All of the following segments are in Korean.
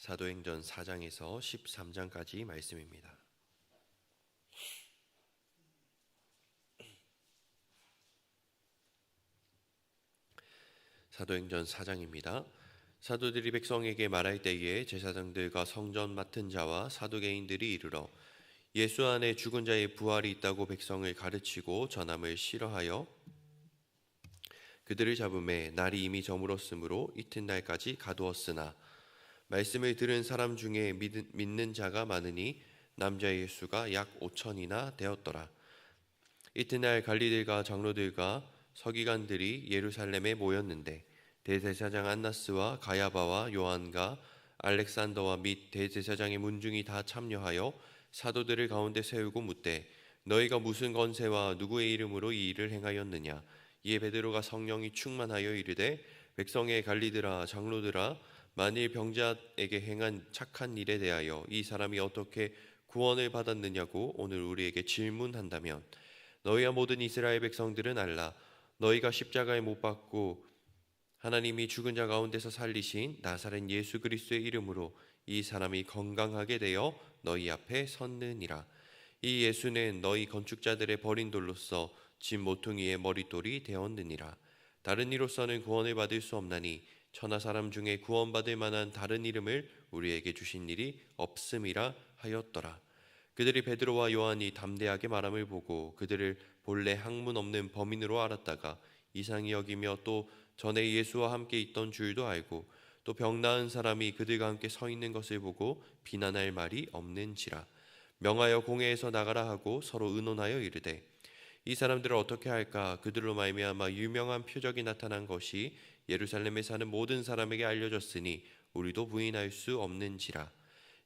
사도행전 4장에서 13장까지 말씀입니다. 사도행전 4장입니다. 사도들이 백성에게 말할 때에 제사장들과 성전 맡은 자와 사두개인들이 이르러 예수 안에 죽은 자의 부활이 있다고 백성을 가르치고 전함을 싫어하여 그들을 잡음에 날이 이미 저물었으므로 이튿날까지 가두었으나 말씀을 들은 사람 중에 믿는 자가 많으니 남자의 수가 약 5천이나 되었더라. 이튿날 관리들과 장로들과 서기관들이 예루살렘에 모였는데 대제사장 안나스와 가야바와 요한과 알렉산더와 및 대제사장의 문중이 다 참여하여 사도들을 가운데 세우고 묻되 너희가 무슨 건세와 누구의 이름으로 이 일을 행하였느냐. 이에 베드로가 성령이 충만하여 이르되 백성의 관리들아 장로들아 만일 병자에게 행한 착한 일에 대하여 이 사람이 어떻게 구원을 받았느냐고 오늘 우리에게 질문한다면 너희와 모든 이스라엘 백성들은 알라. 너희가 십자가에 못 박고 하나님이 죽은 자 가운데서 살리신 나사렛 예수 그리스도의 이름으로 이 사람이 건강하게 되어 너희 앞에 섰느니라. 이 예수는 너희 건축자들의 버린 돌로서 집 모퉁이의 머릿돌이 되었느니라. 다른 이로서는 구원을 받을 수 없나니 천하 사람 중에 구원받을 만한 다른 이름을 우리에게 주신 일이 없음이라 하였더라. 그들이 베드로와 요한이 담대하게 말함을 보고 그들을 본래 학문 없는 범인으로 알았다가 이상히 여기며 또 전에 예수와 함께 있던 줄도 알고 또 병 나은 사람이 그들과 함께 서 있는 것을 보고 비난할 말이 없는지라. 명하여 공회에서 나가라 하고 서로 의논하여 이르되 이 사람들을 어떻게 할까. 그들로 말미암아 유명한 표적이 나타난 것이 예루살렘에 사는 모든 사람에게 알려졌으니 우리도 부인할 수 없는지라.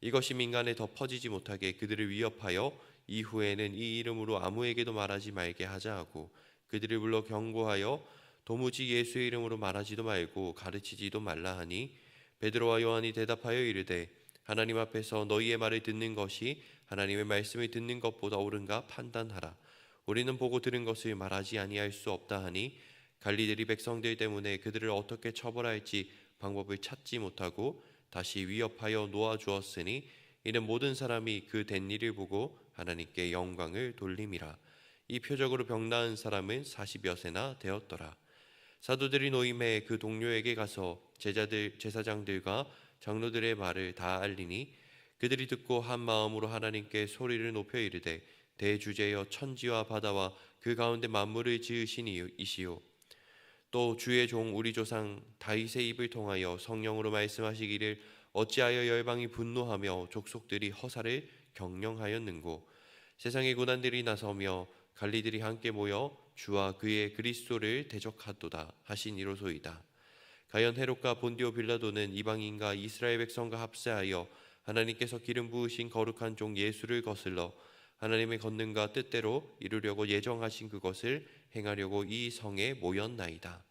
이것이 민간에 더 퍼지지 못하게 그들을 위협하여 이후에는 이 이름으로 아무에게도 말하지 말게 하자 하고 그들을 불러 경고하여 도무지 예수의 이름으로 말하지도 말고 가르치지도 말라 하니 베드로와 요한이 대답하여 이르되 하나님 앞에서 너희의 말을 듣는 것이 하나님의 말씀을 듣는 것보다 옳은가 판단하라. 우리는 보고 들은 것을 말하지 아니할 수 없다 하니 관리들이 백성들 때문에 그들을 어떻게 처벌할지 방법을 찾지 못하고 다시 위협하여 놓아주었으니 이는 모든 사람이 그 된 일을 보고 하나님께 영광을 돌림이라. 이 표적으로 병 나은 사람은 40여 세나 되었더라. 사도들이 노임에 그 동료에게 가서 제사장들과 장로들의 말을 다 알리니 그들이 듣고 한 마음으로 하나님께 소리를 높여 이르되 대주제여 천지와 바다와 그 가운데 만물을 지으신 이시오 또 주의 종 우리 조상 다윗의 입을 통하여 성령으로 말씀하시기를 어찌하여 열방이 분노하며 족속들이 허사를 경영하였는고. 세상의 고난들이 나서며 관리들이 함께 모여 주와 그의 그리스도를 대적하도다 하신 이로소이다. 가연 헤롯과 본디오 빌라도는 이방인과 이스라엘 백성과 합세하여 하나님께서 기름 부으신 거룩한 종 예수를 거슬러 하나님의 권능과 뜻대로 이루려고 예정하신 그것을 행하려고 이 성에 모였나이다.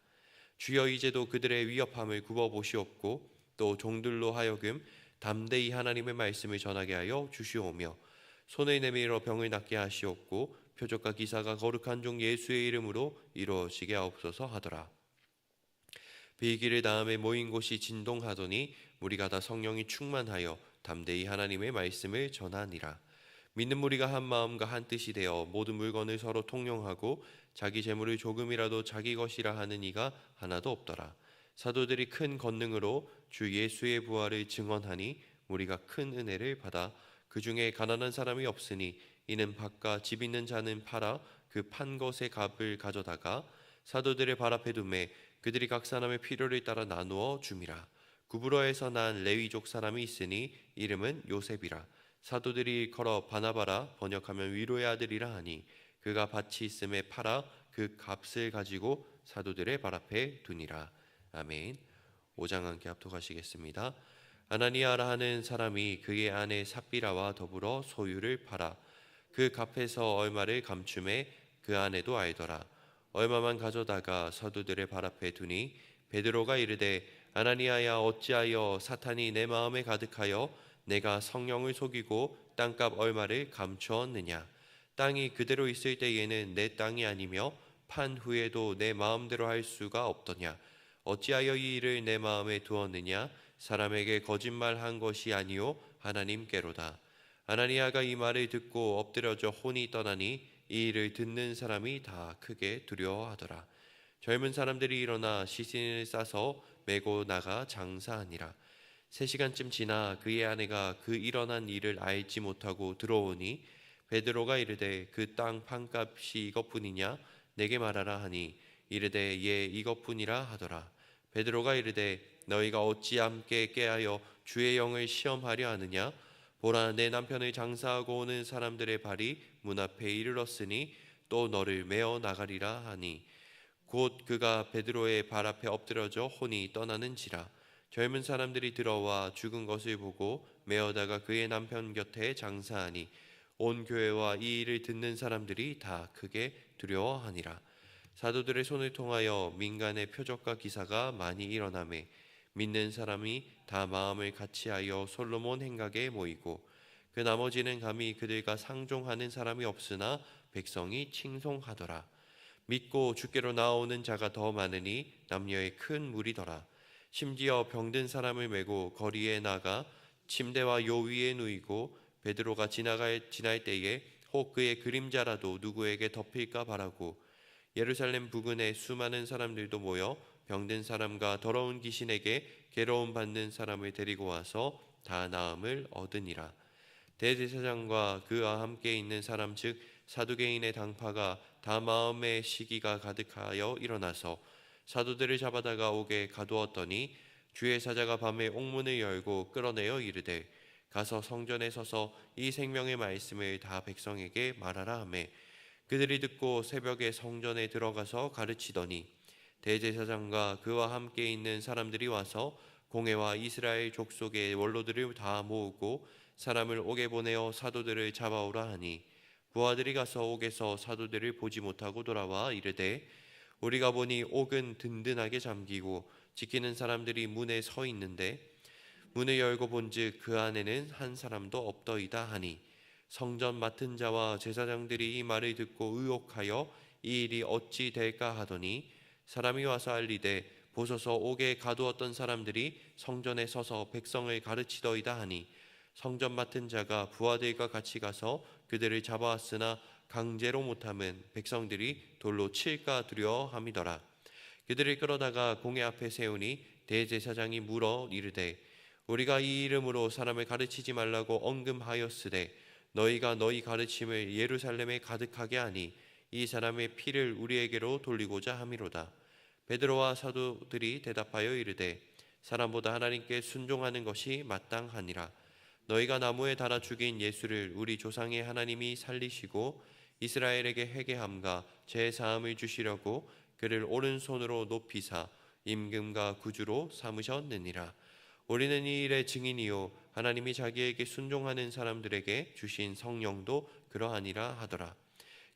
주여 이제도 그들의 위협함을 굽어보시옵고 또 종들로 하여금 담대히 하나님의 말씀을 전하게 하여 주시오며 손을 내밀어 병을 낫게 하시옵고 표적과 기사가 거룩한 종 예수의 이름으로 이루어지게 하옵소서 하더라. 비기를 다음에 모인 곳이 진동하더니 무리가 다 성령이 충만하여 담대히 하나님의 말씀을 전하니라. 믿는 무리가 한 마음과 한 뜻이 되어 모든 물건을 서로 통용하고 자기 재물을 조금이라도 자기 것이라 하는 이가 하나도 없더라. 사도들이 큰 권능으로 주 예수의 부활을 증언하니 무리가 큰 은혜를 받아 그 중에 가난한 사람이 없으니 이는 밭과 집 있는 자는 팔아 그 판 것의 값을 가져다가 사도들의 발 앞에 두매 그들이 각 사람의 필요를 따라 나누어 줌이라. 구브로에서 난 레위족 사람이 있으니 이름은 요셉이라. 사도들이 걸어 바나바라 번역하면 위로의 아들이라 하니 그가 밭이 있음에 팔아 그 값을 가지고 사도들의 발 앞에 두니라. 아멘. 5장 함께 합독하시겠습니다. 아나니아라 하는 사람이 그의 아내 삽비라와 더불어 소유를 팔아 그 값에서 얼마를 감춤에 그 아내도 알더라. 얼마만 가져다가 사도들의 발 앞에 두니 베드로가 이르되 아나니아야 어찌하여 사탄이 내 마음에 가득하여 내가 성령을 속이고 땅값 얼마를 감추었느냐. 땅이 그대로 있을 때에는 내 땅이 아니며 판 후에도 내 마음대로 할 수가 없더냐. 어찌하여 이 일을 내 마음에 두었느냐. 사람에게 거짓말한 것이 아니요 하나님께로다. 아나니아가 이 말을 듣고 엎드려져 혼이 떠나니 이 일을 듣는 사람이 다 크게 두려워하더라. 젊은 사람들이 일어나 시신을 싸서 메고 나가 장사하니라. 3시간쯤 지나 그의 아내가 그 일어난 일을 알지 못하고 들어오니 베드로가 이르되 그 땅 판값이 이것뿐이냐 내게 말하라 하니 이르되 예 이것뿐이라 하더라. 베드로가 이르되 너희가 어찌 함께 깨하여 주의 영을 시험하려 하느냐 보라 내 남편을 장사하고 오는 사람들의 발이 문 앞에 이르렀으니 또 너를 메어 나가리라 하니 곧 그가 베드로의 발 앞에 엎드려져 혼이 떠나는지라. 젊은 사람들이 들어와 죽은 것을 보고 메어다가 그의 남편 곁에 장사하니 온 교회와 이 일을 듣는 사람들이 다 크게 두려워하니라. 사도들의 손을 통하여 민간의 표적과 기사가 많이 일어나매 믿는 사람이 다 마음을 같이하여 솔로몬 행각에 모이고 그 나머지는 감히 그들과 상종하는 사람이 없으나 백성이 칭송하더라. 믿고 주께로 나오는 자가 더 많으니 남녀의 큰 무리더라. 심지어 병든 사람을 메고 거리에 나가 침대와 요 위에 누이고 베드로가 지날 때에 혹 그의 그림자라도 누구에게 덮일까 바라고 예루살렘 부근에 수많은 사람들도 모여 병든 사람과 더러운 귀신에게 괴로움 받는 사람을 데리고 와서 다 나음을 얻으니라. 대제사장과 그와 함께 있는 사람 즉 사두개인의 당파가 다 마음의 시기가 가득하여 일어나서 사도들을 잡아다가 옥에 가두었더니 주의 사자가 밤에 옥문을 열고 끌어내어 이르되 가서 성전에 서서 이 생명의 말씀을 다 백성에게 말하라 하매 그들이 듣고 새벽에 성전에 들어가서 가르치더니 대제사장과 그와 함께 있는 사람들이 와서 공회와 이스라엘 족속의 원로들을 다 모으고 사람을 옥에 보내어 사도들을 잡아오라 하니 부하들이 가서 옥에서 사도들을 보지 못하고 돌아와 이르되 우리가 보니 옥은 든든하게 잠기고 지키는 사람들이 문에 서 있는데 문을 열고 본즉 그 안에는 한 사람도 없더이다 하니 성전 맡은 자와 제사장들이 이 말을 듣고 의혹하여 이 일이 어찌 될까 하더니 사람이 와서 알리되 보소서 옥에 가두었던 사람들이 성전에 서서 백성을 가르치더이다 하니 성전 맡은 자가 부하들과 같이 가서 그들을 잡아왔으나 강제로 못함은 백성들이 돌로 칠까 두려워함이더라. 그들을 끌어다가 공회 앞에 세우니 대제사장이 물어 이르되 우리가 이 이름으로 사람을 가르치지 말라고 언금하였으되 너희가 너희 가르침을 예루살렘에 가득하게 하니 이 사람의 피를 우리에게로 돌리고자 함이로다. 베드로와 사도들이 대답하여 이르되 사람보다 하나님께 순종하는 것이 마땅하니라. 너희가 나무에 달아 죽인 예수를 우리 조상의 하나님이 살리시고 이스라엘에게 회개함과 죄 사함을 주시려고 그를 오른손으로 높이사 임금과 구주로 삼으셨느니라. 우리는 이 일의 증인이요 하나님이 자기에게 순종하는 사람들에게 주신 성령도 그러하니라 하더라.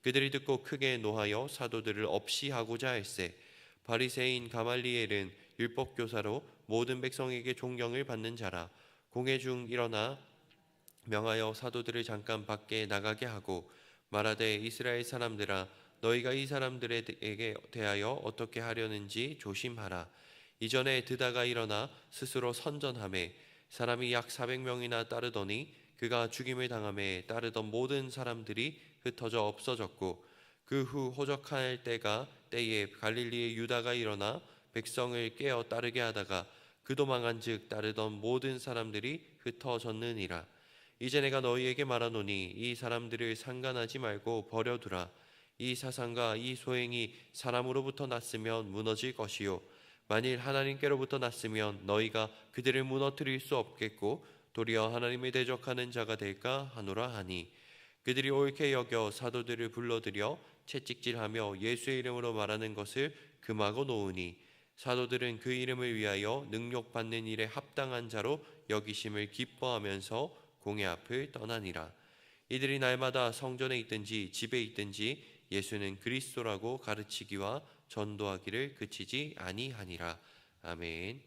그들이 듣고 크게 노하여 사도들을 없이하고자 할세 바리새인 가말리엘은 율법교사로 모든 백성에게 존경을 받는 자라. 공회 중 일어나 명하여 사도들을 잠깐 밖에 나가게 하고 말하되 이스라엘 사람들아 너희가 이 사람들에게 대하여 어떻게 하려는지 조심하라. 이전에 드다가 일어나 스스로 선전하매 사람이 약 400명이나 따르더니 그가 죽임을 당함에 따르던 모든 사람들이 흩어져 없어졌고 그 후 호적할 때에 갈릴리의 유다가 일어나 백성을 깨어 따르게 하다가 그 도망한즉 따르던 모든 사람들이 흩어졌느니라. 이제 내가 너희에게 말하노니 이 사람들을 상관하지 말고 버려두라. 이 사상과 이 소행이 사람으로부터 났으면 무너질 것이요 만일 하나님께로부터 났으면 너희가 그들을 무너뜨릴 수 없겠고 도리어 하나님을 대적하는 자가 될까 하노라 하니 그들이 옳게 여겨 사도들을 불러들여 채찍질하며 예수의 이름으로 말하는 것을 금하고 놓으니 사도들은 그 이름을 위하여 능력받는 일에 합당한 자로 여기심을 기뻐하면서 공회 앞을 떠나니라. 이들이 날마다 성전에 있든지 집에 있든지 예수는 그리스도라고 가르치기와 전도하기를 그치지 아니하니라. 아멘.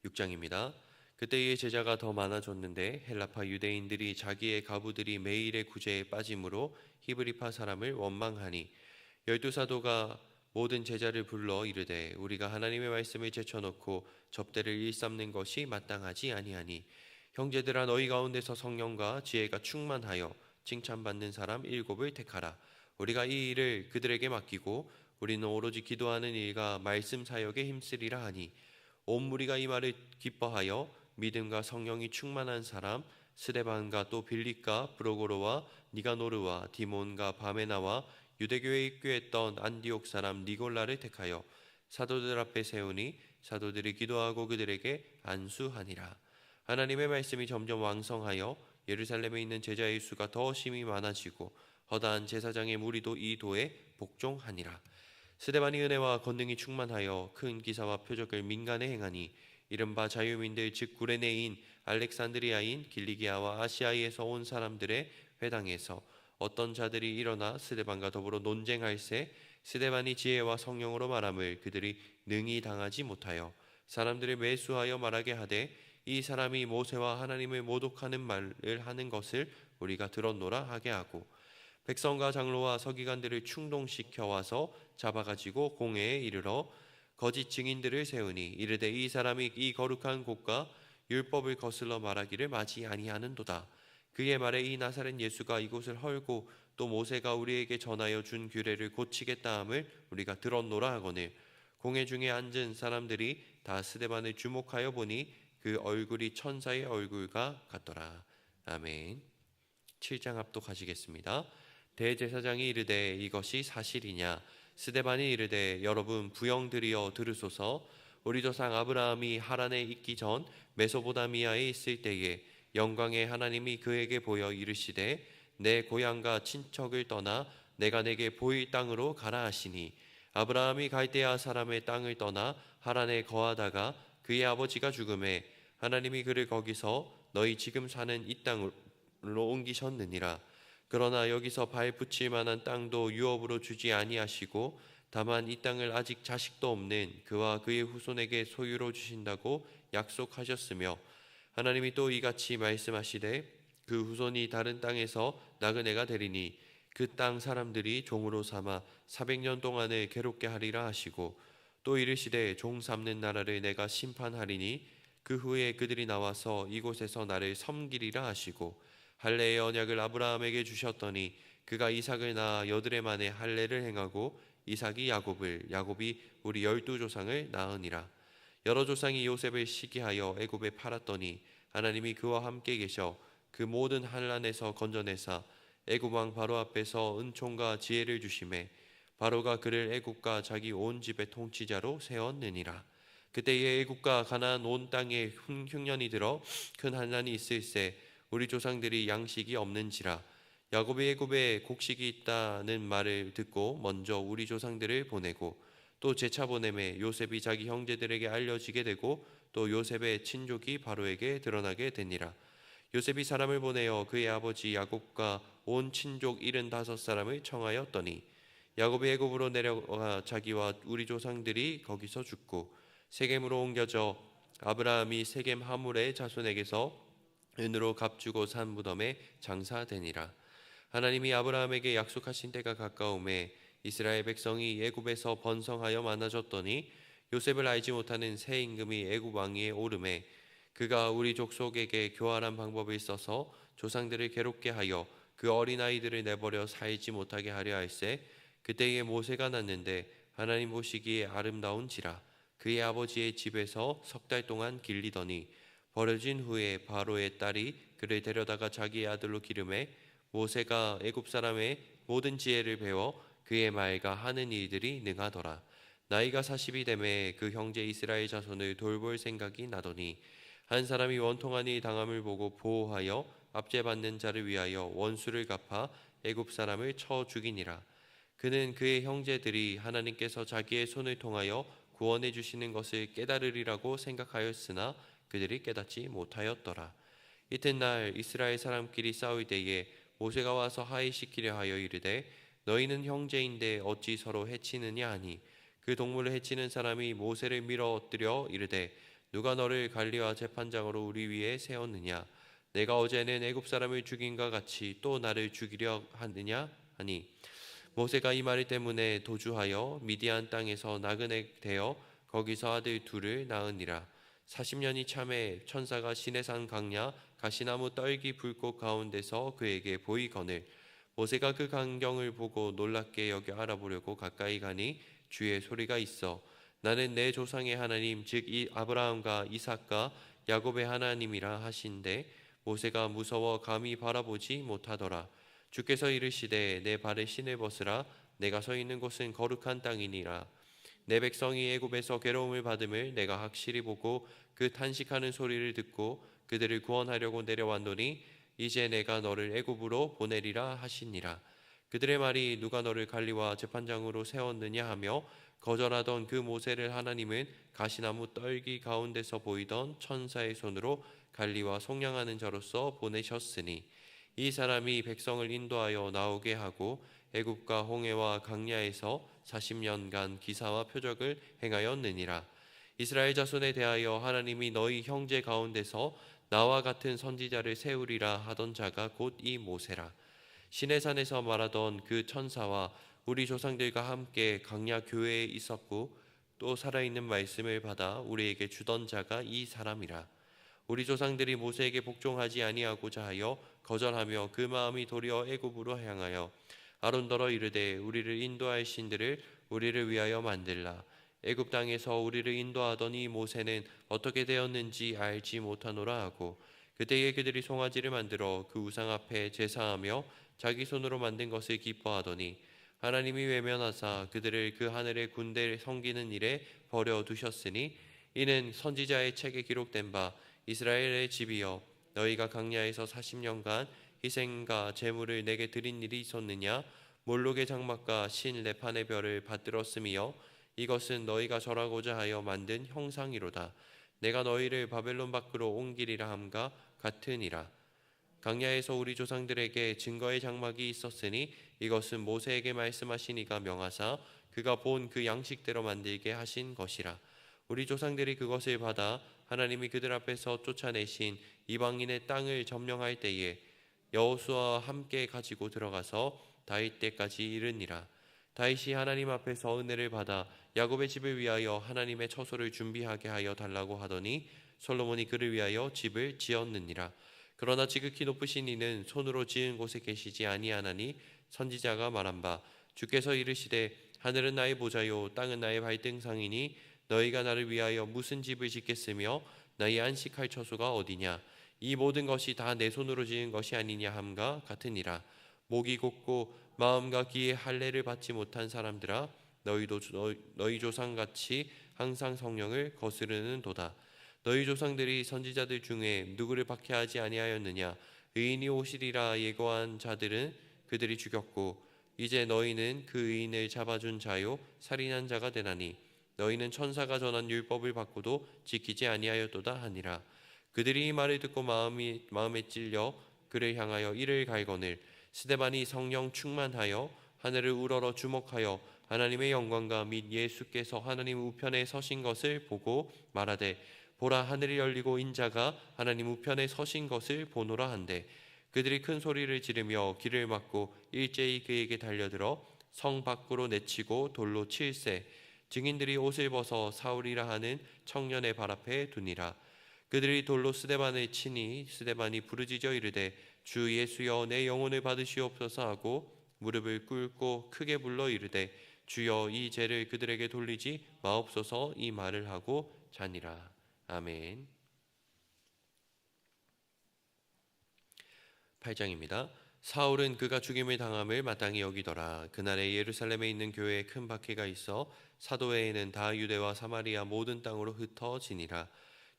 6장입니다. 그때의 제자가 더 많아졌는데 헬라파 유대인들이 자기의 가부들이 매일의 구제에 빠짐으로 히브리파 사람을 원망하니 12 사도가 모든 제자를 불러 이르되 우리가 하나님의 말씀을 제쳐놓고 접대를 일삼는 것이 마땅하지 아니하니 형제들아 너희 가운데서 성령과 지혜가 충만하여 칭찬받는 사람 7을 택하라. 우리가 이 일을 그들에게 맡기고 우리는 오로지 기도하는 일과 말씀 사역에 힘쓰리라 하니 온 무리가 이 말을 기뻐하여 믿음과 성령이 충만한 사람 스데반과 또 빌립과 브로고로와 니가노르와 디몬과 바메나와 유대교에 입교했던 안디옥 사람 니골라를 택하여 사도들 앞에 세우니 사도들이 기도하고 그들에게 안수하니라. 하나님의 말씀이 점점 왕성하여 예루살렘에 있는 제자의 수가 더 심히 많아지고 허다한 제사장의 무리도 이 도에 복종하니라. 스데반이 은혜와 권능이 충만하여 큰 기사와 표적을 민간에 행하니 이른바 자유민들 즉 구레네인 알렉산드리아인 길리기아와 아시아에서 온 사람들의 회당에서 어떤 자들이 일어나 스데반과 더불어 논쟁할세 스데반이 지혜와 성령으로 말함을 그들이 능히 당하지 못하여 사람들을 매수하여 말하게 하되 이 사람이 모세와 하나님을 모독하는 말을 하는 것을 우리가 들었노라 하게 하고 백성과 장로와 서기관들을 충동시켜 와서 잡아가지고 공회에 이르러 거짓 증인들을 세우니 이르되 이 사람이 이 거룩한 곳과 율법을 거슬러 말하기를 마지 아니하는도다. 그의 말에 이 나사렛 예수가 이곳을 헐고 또 모세가 우리에게 전하여 준 규례를 고치겠다 함을 우리가 들었노라 하거늘 공회 중에 앉은 사람들이 다 스데반을 주목하여 보니 그 얼굴이 천사의 얼굴과 같더라. 아멘. 7장 합독하시겠습니다. 대제사장이 이르되 이것이 사실이냐? 스데반이 이르되 여러분 부영들이여 들으소서. 우리 조상 아브라함이 하란에 있기 전 메소보다미아에 있을 때에 영광의 하나님이 그에게 보여 이르시되 내 고향과 친척을 떠나 내가 내게 보일 땅으로 가라 하시니 아브라함이 갈대아 사람의 땅을 떠나 하란에 거하다가 그의 아버지가 죽음에 하나님이 그를 거기서 너희 지금 사는 이 땅으로 옮기셨느니라. 그러나 여기서 발 붙일 만한 땅도 유업으로 주지 아니하시고 다만 이 땅을 아직 자식도 없는 그와 그의 후손에게 소유로 주신다고 약속하셨으며 하나님이 또 이같이 말씀하시되 그 후손이 다른 땅에서 나그네가 되리니 그 땅 사람들이 종으로 삼아 400년 동안을 괴롭게 하리라 하시고 또 이르시되 종 삼는 나라를 내가 심판하리니 그 후에 그들이 나와서 이곳에서 나를 섬기리라 하시고 할례의 언약을 아브라함에게 주셨더니 그가 이삭을 낳아 여드레 만에 할례를 행하고 이삭이 야곱을 야곱이 우리 12조상을 낳으니라. 여러 조상이 요셉을 시기하여 애굽에 팔았더니 하나님이 그와 함께 계셔 그 모든 환난에서 건져내사 애굽 왕 바로 앞에서 은총과 지혜를 주심에 바로가 그를 애굽과 자기 온 집의 통치자로 세웠느니라. 그때에 애굽과 가나안 온 땅에 흉년이 들어 큰 환난이 있을세 우리 조상들이 양식이 없는지라. 야곱이 애굽에 곡식이 있다는 말을 듣고 먼저 우리 조상들을 보내고 또 제차 보내매 요셉이 자기 형제들에게 알려지게 되고 또 요셉의 친족이 바로에게 드러나게 되니라. 요셉이 사람을 보내어 그의 아버지 야곱과 온 친족 75사람을 청하였더니 야곱이 애굽으로 내려가 자기와 우리 조상들이 거기서 죽고 세겜으로 옮겨져 아브라함이 세겜 하물의 자손에게서 은으로 값주고 산 무덤에 장사되니라. 하나님이 아브라함에게 약속하신 때가 가까움에 이스라엘 백성이 애굽에서 번성하여 많아졌더니 요셉을 알지 못하는 새 임금이 애굽 왕위에 오르매 그가 우리 족속에게 교활한 방법을 써서 조상들을 괴롭게 하여 그 어린아이들을 내버려 살지 못하게 하려 할세 그때에 모세가 났는데 하나님 보시기에 아름다운지라. 그의 아버지의 집에서 3달 동안 길리더니 버려진 후에 바로의 딸이 그를 데려다가 자기의 아들로 기름해 모세가 애굽 사람의 모든 지혜를 배워 그의 말과 하는 일들이 능하더라. 나이가 40이 되매 그 형제 이스라엘 자손을 돌볼 생각이 나더니 한 사람이 원통한 이 당함을 보고 보호하여 압제받는 자를 위하여 원수를 갚아 애굽 사람을 쳐 죽이니라. 그는 그의 형제들이 하나님께서 자기의 손을 통하여 구원해 주시는 것을 깨달으리라고 생각하였으나 그들이 깨닫지 못하였더라. 이튿날 이스라엘 사람끼리 싸울 때에 모세가 와서 하이시키려 하여 이르되 너희는 형제인데 어찌 서로 해치느냐 하니 그 동물을 해치는 사람이 모세를 밀어 엎드려 이르되 누가 너를 관리와 재판장으로 우리 위에 세웠느냐 내가 어제는 애굽 사람을 죽인과 같이 또 나를 죽이려 하느냐 하니 모세가 이 말 때문에 도주하여 미디안 땅에서 나그네 되어 거기서 아들 둘을 낳으니라. 40년이 참에 천사가 시내산 강야 가시나무 떨기 불꽃 가운데서 그에게 보이거늘 모세가 그 광경을 보고 놀랍게 여겨 알아보려고 가까이 가니 주의 소리가 있어 나는 내 조상의 하나님 즉 이 아브라함과 이삭과 야곱의 하나님이라 하신대 모세가 무서워 감히 바라보지 못하더라. 주께서 이르시되 내 발에 신을 벗으라 내가 서 있는 곳은 거룩한 땅이니라. 내 백성이 애굽에서 괴로움을 받음을 내가 확실히 보고 그 탄식하는 소리를 듣고 그들을 구원하려고 내려왔노니 이제 내가 너를 애굽으로 보내리라 하시니라. 그들의 말이 누가 너를 관리와 재판장으로 세웠느냐 하며 거절하던 그 모세를 하나님은 가시나무 떨기 가운데서 보이던 천사의 손으로 관리와 속량하는 자로서 보내셨으니 이 사람이 백성을 인도하여 나오게 하고 애굽과 홍해와 강야에서 40년간 기사와 표적을 행하였느니라. 이스라엘 자손에 대하여 하나님이 너희 형제 가운데서 나와 같은 선지자를 세우리라 하던 자가 곧 이 모세라. 시내산에서 말하던 그 천사와 우리 조상들과 함께 강야 교회에 있었고 또 살아있는 말씀을 받아 우리에게 주던 자가 이 사람이라. 우리 조상들이 모세에게 복종하지 아니하고자 하여 거절하며 그 마음이 도리어 애굽으로 향하여 아론더러 이르되 우리를 인도할 신들을 우리를 위하여 만들라. 애굽 땅에서 우리를 인도하던 이 모세는 어떻게 되었는지 알지 못하노라 하고 그때에 그들이 송아지를 만들어 그 우상 앞에 제사하며 자기 손으로 만든 것을 기뻐하더니 하나님이 외면하사 그들을 그 하늘의 군대를 섬기는 일에 버려 두셨으니 이는 선지자의 책에 기록된 바 이스라엘의 집이여 너희가 강야에서 40년간 희생과 제물을 내게 드린 일이 있었느냐 몰록의 장막과 신 레판의 별을 받들었으며 이것은 너희가 절하고자 하여 만든 형상이로다. 내가 너희를 바벨론 밖으로 옮기리라 함과 같으니라. 강야에서 우리 조상들에게 증거의 장막이 있었으니 이것은 모세에게 말씀하신 이가 명하사 그가 본 그 양식대로 만들게 하신 것이라. 우리 조상들이 그것을 받아 하나님이 그들 앞에서 쫓아내신 이방인의 땅을 점령할 때에 여호수아와 함께 가지고 들어가서 다윗 때까지 이르니라. 다윗이 하나님 앞에서 은혜를 받아 야곱의 집을 위하여 하나님의 처소를 준비하게 하여 달라고 하더니 솔로몬이 그를 위하여 집을 지었느니라. 그러나 지극히 높으신 이는 손으로 지은 곳에 계시지 아니하나니 선지자가 말한 바 주께서 이르시되 하늘은 나의 보좌요 땅은 나의 발등상이니 너희가 나를 위하여 무슨 집을 짓겠으며 나의 안식할 처소가 어디냐 이 모든 것이 다 내 손으로 지은 것이 아니냐 함과 같으니라. 목이 곧고 마음과 귀에 할례를 받지 못한 사람들아 너희도 너희 조상같이 항상 성령을 거스르는 도다. 너희 조상들이 선지자들 중에 누구를 박해하지 아니하였느냐 의인이 오시리라 예고한 자들은 그들이 죽였고 이제 너희는 그 의인을 잡아준 자요 살인한 자가 되나니 너희는 천사가 전한 율법을 받고도 지키지 아니하였도다 하니라. 그들이 이 말을 듣고 마음에 찔려 그를 향하여 이를 갈거늘 스데반이 성령 충만하여 하늘을 우러러 주목하여 하나님의 영광과 및 예수께서 하나님 우편에 서신 것을 보고 말하되 보라 하늘이 열리고 인자가 하나님 우편에 서신 것을 보노라 한데 그들이 큰 소리를 지르며 길을 막고 일제히 그에게 달려들어 성 밖으로 내치고 돌로 칠세 증인들이 옷을 벗어 사울이라 하는 청년의 발 앞에 두니라. 그들이 돌로 스데반을 치니 스데반이 부르짖어 이르되 주 예수여 내 영혼을 받으시옵소서 하고 무릎을 꿇고 크게 불러 이르되 주여 이 죄를 그들에게 돌리지 마옵소서 이 말을 하고 자니라. 아멘. 8장입니다. 사울은 그가 죽임을 당함을 마땅히 여기더라. 그날에 예루살렘에 있는 교회에 큰 박해가 있어 사도회에는 다 유대와 사마리아 모든 땅으로 흩어지니라.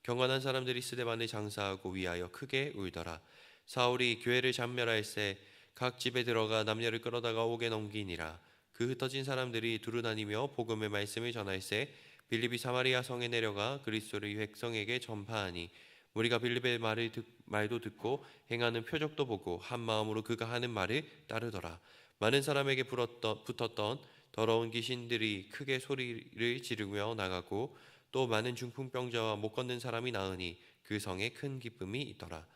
경건한 사람들이 스데반을 장사하고 위하여 크게 울더라. 사울이 교회를 잔멸할새 각 집에 들어가 남녀를 끌어다가 옥에 넘기니라. 그 흩어진 사람들이 두루 다니며 복음의 말씀을 전할새 빌립이 사마리아 성에 내려가 그리스도를 백성에게 전파하니 우리가 빌립의 말도 듣고 행하는 표적도 보고 한 마음으로 그가 하는 말을 따르더라. 많은 사람에게 붙었던 더러운 귀신들이 크게 소리를 지르며 나가고 또 많은 중풍병자와 못 걷는 사람이 나으니 그 성에 큰 기쁨이 있더라.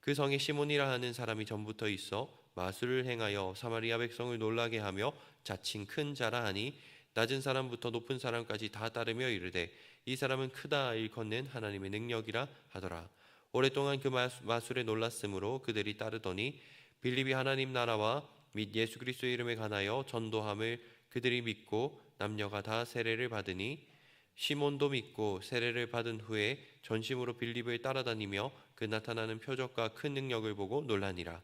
그 성에 시몬이라 하는 사람이 전부터 있어 마술을 행하여 사마리아 백성을 놀라게 하며 자칭 큰 자라 하니 낮은 사람부터 높은 사람까지 다 따르며 이르되 이 사람은 크다 일컫는 하나님의 능력이라 하더라. 오랫동안 그 마술에 놀랐으므로 그들이 따르더니 빌립이 하나님 나라와 및 예수 그리스도의 이름에 관하여 전도함을 그들이 믿고 남녀가 다 세례를 받으니 시몬도 믿고 세례를 받은 후에 전심으로 빌립을 따라다니며 그 나타나는 표적과 큰 능력을 보고 놀라니라.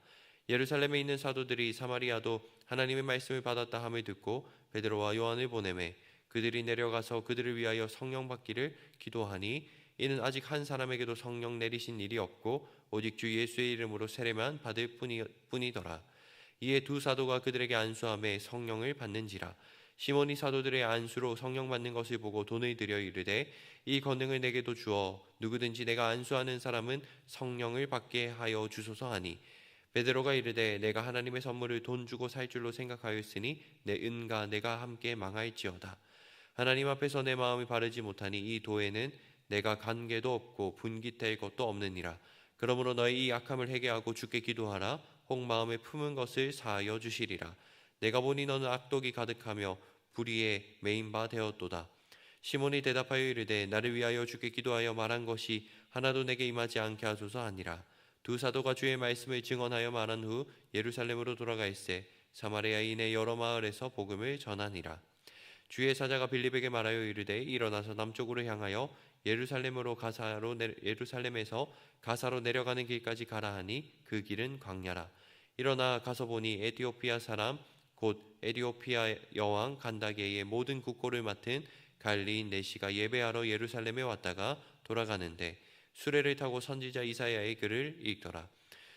예루살렘에 있는 사도들이 사마리아도 하나님의 말씀을 받았다 함을 듣고 베드로와 요한을 보내매 그들이 내려가서 그들을 위하여 성령 받기를 기도하니 이는 아직 한 사람에게도 성령 내리신 일이 없고 오직 주 예수의 이름으로 세례만 받을 뿐이더라. 이에 두 사도가 그들에게 안수하며 성령을 받는지라. 시몬이 사도들의 안수로 성령 받는 것을 보고 돈을 들여 이르되 이 권능을 내게도 주어 누구든지 내가 안수하는 사람은 성령을 받게 하여 주소서 하니 베드로가 이르되 내가 하나님의 선물을 돈 주고 살 줄로 생각하였으니 내 은과 내가 함께 망할지어다. 하나님 앞에서 내 마음이 바르지 못하니 이 도에는 내가 관계도 없고 분깃될 것도 없느니라. 그러므로 너희 이 악함을 회개하고 주께 기도하라. 혹 마음에 품은 것을 사하여 주시리라. 내가 보니 너는 악독이 가득하며 불의에 매인 바 되었도다. 시몬이 대답하여 이르되 나를 위하여 주께 기도하여 말한 것이 하나도 내게 임하지 않게 하소서 하니라. 두 사도가 주의 말씀을 증언하여 말한 후 예루살렘으로 돌아가 있에 사마리아인의 여러 마을에서 복음을 전하니라. 주의 사자가 빌립에게 말하여 이르되 일어나서 남쪽으로 향하여 예루살렘에서 가사로 내려가는 길까지 가라 하니 그 길은 광야라. 일어나 가서 보니 에티오피아 사람 곧 에티오피아 여왕 간다게의 모든 국고를 맡은 갈리인 내시가 예배하러 예루살렘에 왔다가 돌아가는데 수레를 타고 선지자 이사야의 글을 읽더라.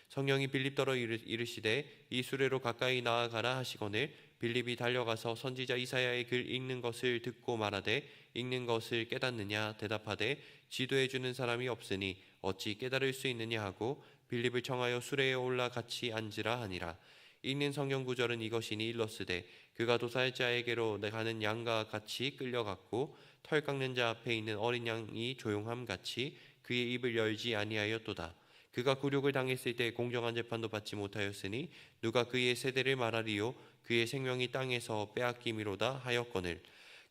성령이 빌립더러 이르시되 이 수레로 가까이 나아가라 하시거늘 빌립이 달려가서 선지자 이사야의 글 읽는 것을 듣고 말하되 읽는 것을 깨닫느냐 대답하되 지도해 주는 사람이 없으니 어찌 깨달을 수 있느냐 하고 빌립을 청하여 수레에 올라 같이 앉으라 하니라. 읽는 성경 구절은 이것이니 일러스되 그가 도살 자에게로 가는 양과 같이 끌려갔고 털 깎는 자 앞에 있는 어린 양이 조용함 같이 그의 입을 열지 아니하였도다. 그가 굴욕을 당했을 때 공정한 재판도 받지 못하였으니 누가 그의 세대를 말하리요 그의 생명이 땅에서 빼앗김이로다 하였거늘.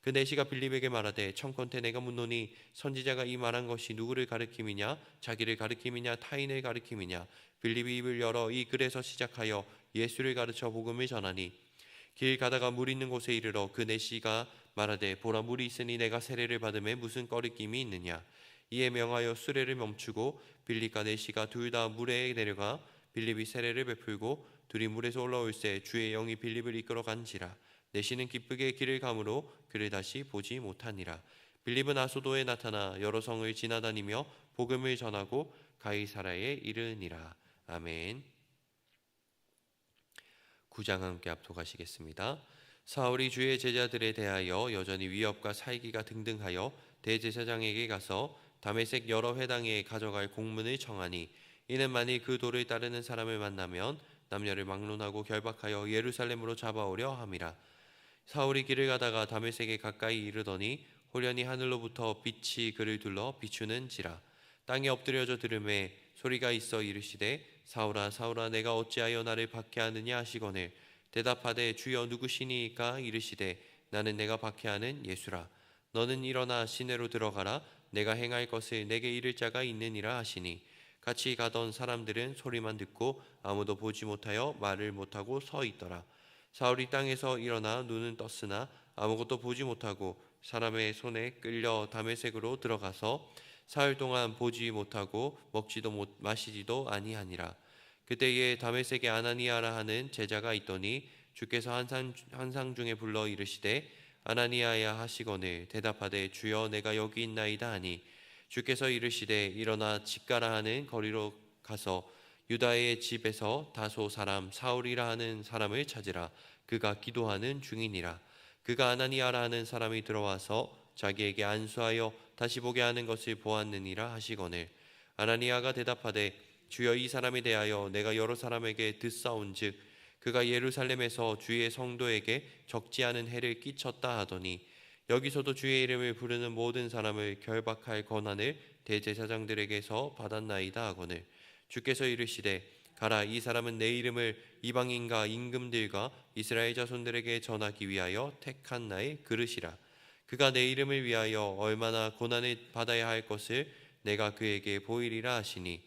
그 내시가 빌립에게 말하되 청컨대 내가 묻노니 선지자가 이 말한 것이 누구를 가리킴이냐 자기를 가리킴이냐 타인을 가리킴이냐. 빌립이 입을 열어 이 글에서 시작하여 예수를 가르쳐 복음을 전하니 길 가다가 물 있는 곳에 이르러 그 내시가 말하되 보라 물이 있으니 내가 세례를 받음에 무슨 꺼리낌이 있느냐. 이에 명하여 수레를 멈추고 빌립과 내시가 둘 다 물에 내려가 빌립이 세례를 베풀고 둘이 물에서 올라올새 주의 영이 빌립을 이끌어 간지라. 내시는 기쁘게 길을 가므로 그를 다시 보지 못하니라. 빌립은 아소도에 나타나 여러 성을 지나다니며 복음을 전하고 가이사라에 이르니라. 아멘. 9장 함께 합독하시겠습니다. 사울이 주의 제자들에 대하여 여전히 위협과 살기가 등등하여 대제사장에게 가서 다메섹 여러 회당에 가져갈 공문을 청하니 이는 만일 그 도를 따르는 사람을 만나면 남녀를 막론하고 결박하여 예루살렘으로 잡아오려 함이라. 사울이 길을 가다가 다메섹에 가까이 이르더니 호련히 하늘로부터 빛이 그를 둘러 비추는지라. 땅에 엎드려져 들음에 소리가 있어 이르시되 사울아 사울아 내가 어찌하여 나를 박해하느냐 하시거늘 대답하되 주여 누구시니까 이르시되 나는 내가 박해하는 예수라. 너는 일어나 시내로 들어가라. 내가 행할 것을 내게 이를 자가 있느니라 하시니 같이 가던 사람들은 소리만 듣고 아무도 보지 못하여 말을 못하고 서 있더라. 사울이 땅에서 일어나 눈은 떴으나 아무것도 보지 못하고 사람의 손에 끌려 다메섹으로 들어가서 사흘 동안 보지 못하고 먹지도 마시지도 아니하니라. 그때에 다메섹에 아나니아라 하는 제자가 있더니 주께서 환상 중에 불러 이르시되 아나니아야 하시거늘 대답하되 주여 내가 여기 있나이다 하니 주께서 이르시되 일어나 집 가라 하는 거리로 가서 유다의 집에서 다소 사람 사울이라 하는 사람을 찾으라. 그가 기도하는 중이니라. 그가 아나니아라 하는 사람이 들어와서 자기에게 안수하여 다시 보게 하는 것을 보았느니라 하시거늘 아나니아가 대답하되 주여 이 사람에 대하여 내가 여러 사람에게 듣사온즉 그가 예루살렘에서 주의 성도에게 적지 않은 해를 끼쳤다 하더니 여기서도 주의 이름을 부르는 모든 사람을 결박할 권한을 대제사장들에게서 받았나이다 하거늘 주께서 이르시되 가라, 이 사람은 내 이름을 이방인과 임금들과 이스라엘 자손들에게 전하기 위하여 택한 나의 그릇이라. 그가 내 이름을 위하여 얼마나 고난을 받아야 할 것을 내가 그에게 보이리라 하시니,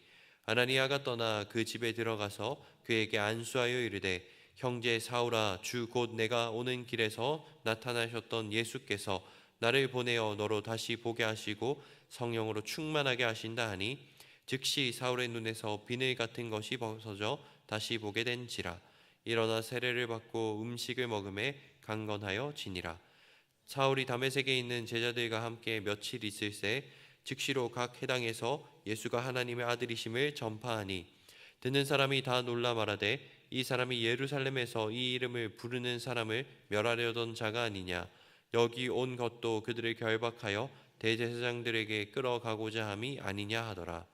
아나니아가 떠나 그 집에 들어가서 그에게 안수하여 이르되, 형제 사울아, 주 곧 내가 오는 길에서 나타나셨던 예수께서 나를 보내어 너로 다시 보게 하시고 성령으로 충만하게 하신다 하니, 즉시 사울의 눈에서 비늘 같은 것이 벗어져 다시 보게 된지라. 일어나 세례를 받고 음식을 먹음에 강건하여 지니라. 사울이 다메섹에 있는 제자들과 함께 며칠 있을새 즉시로 각 해당에서 예수가 하나님의 아들이심을 전파하니, 듣는 사람이 다 놀라 말하되, 이 사람이 예루살렘에서 이 이름을 부르는 사람을 멸하려던 자가 아니냐. 여기 온 것도 그들을 결박하여 대제사장들에게 끌어가고자 함이 아니냐 하더라.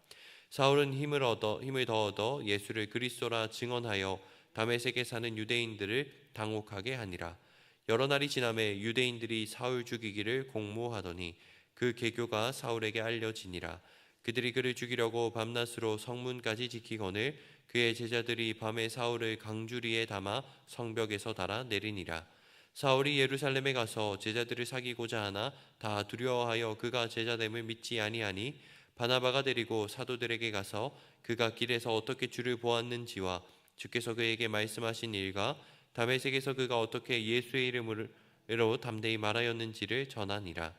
사울은 힘을 더 얻어 예수를 그리스도라 증언하여 다메섹에 사는 유대인들을 당혹하게 하니라. 여러 날이 지나매 유대인들이 사울 죽이기를 공모하더니 그 계교가 사울에게 알려지니라. 그들이 그를 죽이려고 밤낮으로 성문까지 지키거늘 그의 제자들이 밤에 사울을 강주리에 담아 성벽에서 달아 내리니라. 사울이 예루살렘에 가서 제자들을 사귀고자 하나 다 두려워하여 그가 제자됨을 믿지 아니하니, 바나바가 데리고 사도들에게 가서 그가 길에서 어떻게 주를 보았는지와 주께서 그에게 말씀하신 일과 다메섹에서 그가 어떻게 예수의 이름으로 담대히 말하였는지를 전하니라.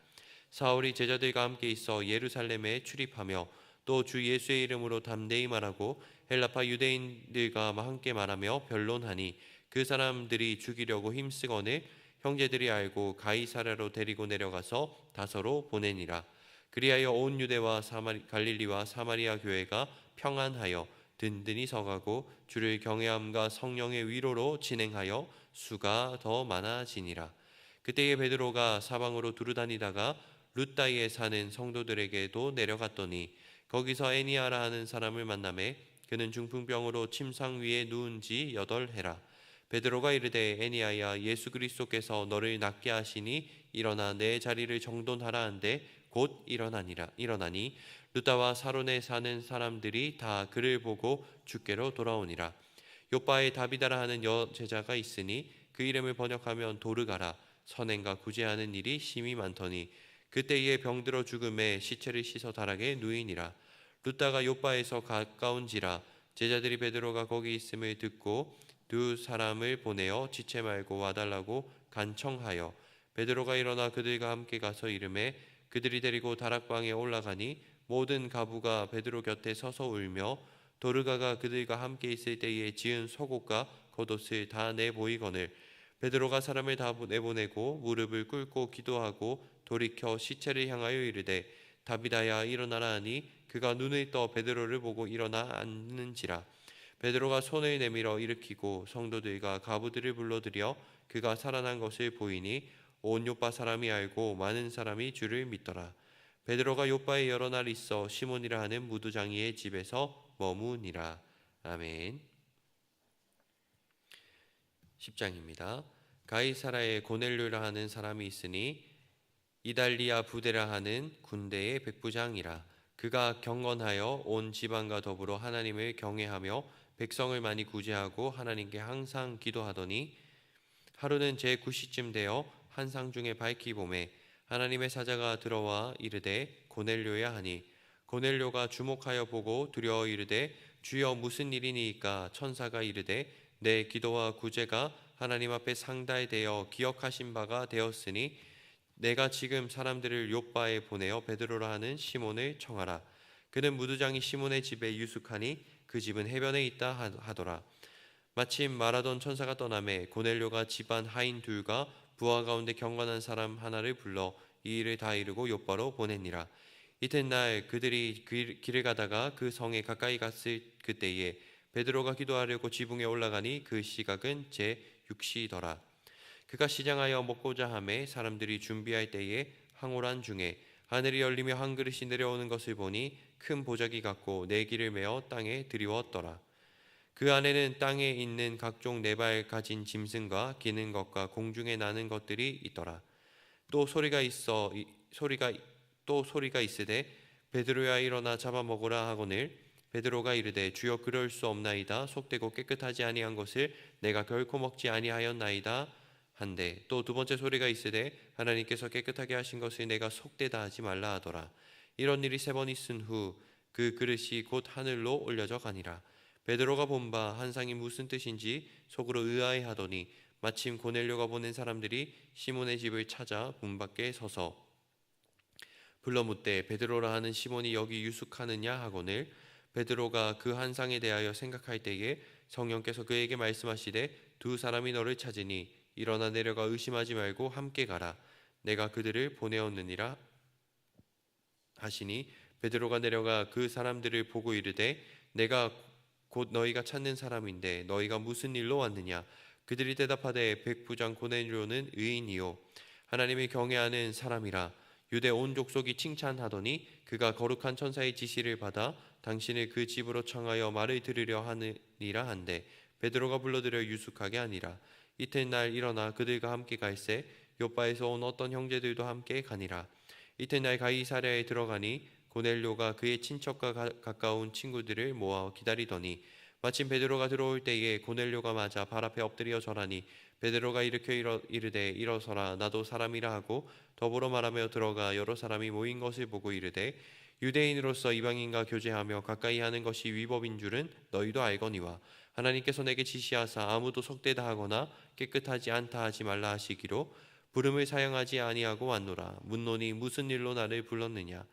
사울이 제자들과 함께 있어 예루살렘에 출입하며 또 주 예수의 이름으로 담대히 말하고 헬라파 유대인들과 함께 말하며 변론하니, 그 사람들이 죽이려고 힘쓰거늘 형제들이 알고 가이사랴로 데리고 내려가서 다서로 보내니라. 그리하여 온 유대와 갈릴리와 사마리아 교회가 평안하여 든든히 서가고 주를 경외함과 성령의 위로로 진행하여 수가 더 많아지니라. 그때에 베드로가 사방으로 두루다니다가 룻다이에 사는 성도들에게도 내려갔더니 거기서 애니아라 하는 사람을 만나매 그는 중풍병으로 침상 위에 누운 지 8해라. 베드로가 이르되, 애니아야, 예수 그리스도께서 너를 낫게 하시니 일어나 내 자리를 정돈하라 한데 곧 일어나니 루다와 사론에 사는 사람들이 다 그를 보고 주께로 돌아오니라. 요바에 다비다라 하는 여제자가 있으니 그 이름을 번역하면 도르가라. 선행과 구제하는 일이 심히 많더니 그때에 병들어 죽음에 시체를 씻어 다락에 누이니라. 루다가 요바에서 가까운지라. 제자들이 베드로가 거기 있음을 듣고 두 사람을 보내어 지체 말고 와달라고 간청하여 베드로가 일어나 그들과 함께 가서 이르매 그들이 데리고 다락방에 올라가니 모든 가부가 베드로 곁에 서서 울며 도르가가 그들과 함께 있을 때에 지은 속옷과 겉옷을 다 내보이거늘 베드로가 사람을 다 내보내고 무릎을 꿇고 기도하고 돌이켜 시체를 향하여 이르되, 다비다야, 일어나라 하니 그가 눈을 떠 베드로를 보고 일어나 앉는지라. 베드로가 손을 내밀어 일으키고 성도들과 가부들을 불러들여 그가 살아난 것을 보이니 온 요파 사람이 알고 많은 사람이 주를 믿더라. 베드로가 요파에 여러 날 있어 시몬이라 하는 무두장이의 집에서 머무니라. 아멘. 10장입니다. 가이사라에 고넬료라 하는 사람이 있으니 이달리아 부대라 하는 군대의 백부장이라. 그가 경건하여 온 지방과 더불어 하나님을 경외하며 백성을 많이 구제하고 하나님께 항상 기도하더니, 하루는 제9시쯤 되어 한상 중에 밝히 보매 하나님의 사자가 들어와 이르되, 고넬료야 하니 고넬료가 주목하여 보고 두려워 이르되, 주여 무슨 일이니이까? 천사가 이르되, 내 기도와 구제가 하나님 앞에 상달되어 기억하신 바가 되었으니 내가 지금 사람들을 욥바에 보내어 베드로라 하는 시몬을 청하라. 그는 무두장이 시몬의 집에 유숙하니 그 집은 해변에 있다 하더라. 마침 말하던 천사가 떠나매 고넬료가 집안 하인 둘과 부하 가운데 경건한 사람 하나를 불러 이 일을 다 이루고 욥바로 보내니라. 이튿날 그들이 길을 가다가 그 성에 가까이 갔을 그때에 베드로가 기도하려고 지붕에 올라가니 그 시각은 제6시더라. 그가 시장하여 먹고자 하매 사람들이 준비할 때에 항오란 중에 하늘이 열리며 한 그릇이 내려오는 것을 보니 큰 보자기 같고 네 기를 메어 땅에 드리웠더라. 그 안에는 땅에 있는 각종 네 발 가진 짐승과 기는 것과 공중에 나는 것들이 있더라. 또 소리가 있으되, 베드로야, 일어나 잡아먹으라 하거늘 베드로가 이르되 주여 그럴 수 없나이다. 속되고 깨끗하지 아니한 것을 내가 결코 먹지 아니하였나이다 한데, 또 두 번째 소리가 있으되 하나님께서 깨끗하게 하신 것을 내가 속되다 하지 말라 하더라. 이런 일이 세 번 있은 후 그 그릇이 곧 하늘로 올려져 가니라. 베드로가 본 바 한상이 무슨 뜻인지 속으로 의아해하더니 마침 고넬료가 보낸 사람들이 시몬의 집을 찾아 문 밖에 서서 불러 묻되 베드로라 하는 시몬이 여기 유숙하느냐 하거늘, 베드로가 그 한상에 대하여 생각할 때에 성령께서 그에게 말씀하시되 두 사람이 너를 찾으니 일어나 내려가 의심하지 말고 함께 가라. 내가 그들을 보내었느니라 하시니 베드로가 내려가 그 사람들을 보고 이르되 내가 곧 너희가 찾는 사람인데 너희가 무슨 일로 왔느냐. 그들이 대답하되 백부장 고넬료는 의인이요 하나님을 경외하는 사람이라. 유대 온 족속이 칭찬하더니 그가 거룩한 천사의 지시를 받아 당신을 그 집으로 청하여 말을 들으려 하느니라 한데, 베드로가 불러들여 유숙하게 하니라. 이튿날 일어나 그들과 함께 갈새 요바에서 온 어떤 형제들도 함께 가니라. 이튿날 가이사랴에 들어가니 고넬료가 그의 친척과 가까운 친구들을 모아 기다리더니 마침 베드로가 들어올 때에 고넬료가 맞아 발 앞에 엎드려 절하니 베드로가 일으켜 이르되 일어서라 나도 사람이라 하고 더불어 말하며 들어가 여러 사람이 모인 것을 보고 이르되 유대인으로서 이방인과 교제하며 가까이 하는 것이 위법인 줄은 너희도 알거니와 하나님께서 내게 지시하사 아무도 속되다 하거나 깨끗하지 않다 하지 말라 하시기로 부름을 사용하지 아니하고 왔노라. 묻노니 무슨 일로 나를 불렀느냐.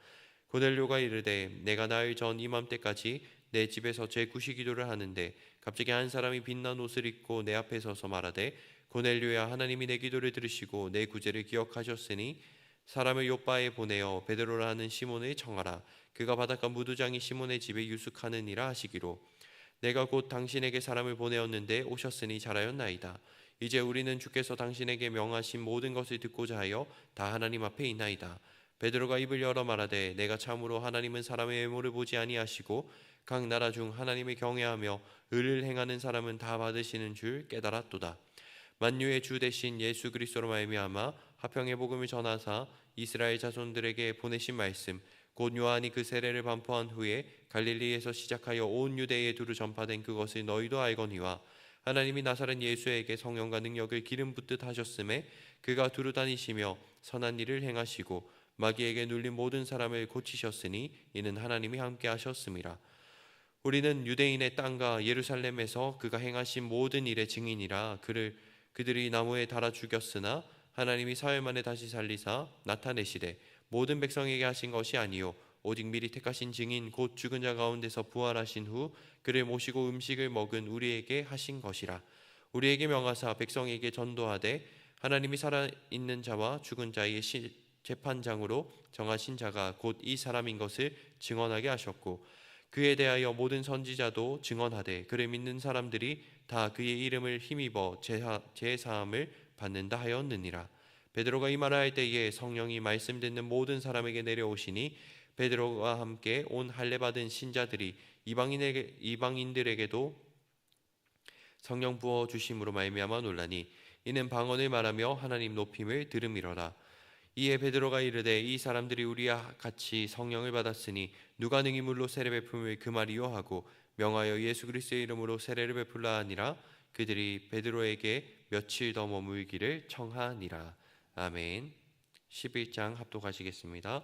고넬료가 이르되 내가 나흘 전 이맘때까지 내 집에서 제 구시 기도를 하는데 갑자기 한 사람이 빛난 옷을 입고 내 앞에 서서 말하되 고넬료야 하나님이 내 기도를 들으시고 내 구제를 기억하셨으니 사람을 요바에 보내어 베드로라 하는 시몬을 청하라. 그가 바닷가 무두장이 시몬의 집에 유숙하느니라 하시기로 내가 곧 당신에게 사람을 보내었는데 오셨으니 잘하였나이다. 이제 우리는 주께서 당신에게 명하신 모든 것을 듣고자 하여 다 하나님 앞에 있나이다. 베드로가 입을 열어 말하되 내가 참으로 하나님은 사람의 외모를 보지 아니하시고 각 나라 중 하나님을 경외하며 의를 행하는 사람은 다 받으시는 줄 깨달았도다. 만유의 주 대신 예수 그리스도로 말미암아 화평의 복음을 전하사 이스라엘 자손들에게 보내신 말씀 곧 요한이 그 세례를 반포한 후에 갈릴리에서 시작하여 온 유대에 두루 전파된 그것을 너희도 알거니와 하나님이 나사렛 예수에게 성령과 능력을 기름 붓듯 하셨음에 그가 두루 다니시며 선한 일을 행하시고 마귀에게 눌린 모든 사람을 고치셨으니 이는 하나님이 함께 하셨음이라. 우리는 유대인의 땅과 예루살렘에서 그가 행하신 모든 일의 증인이라. 그들이 나무에 달아 죽였으나 하나님이 사흘 만에 다시 살리사 나타내시되 모든 백성에게 하신 것이 아니요 오직 미리 택하신 증인 곧 죽은 자 가운데서 부활하신 후 그를 모시고 음식을 먹은 우리에게 하신 것이라. 우리에게 명하사 백성에게 전도하되 하나님이 살아있는 자와 죽은 자의 재판장으로 정하신 자가 곧 이 사람인 것을 증언하게 하셨고 그에 대하여 모든 선지자도 증언하되 그를 믿는 사람들이 다 그의 이름을 힘입어 제사함을 받는다 하였느니라. 베드로가 이 말을 할 때에 성령이 말씀 듣는 모든 사람에게 내려오시니 베드로와 함께 온 할례 받은 신자들이 이방인들에게도 성령 부어 주심으로 말미암아 놀라니 이는 방언을 말하며 하나님 높임을 들음이로라. 이에 베드로가 이르되 이 사람들이 우리와 같이 성령을 받았으니 누가 능히 물로 세례 베품을 그 말이요 하고 명하여 예수 그리스도의 이름으로 세례를 베풀라 하니라. 그들이 베드로에게 며칠 더 머물기를 청하니라. 아멘. 11장 합독하시겠습니다.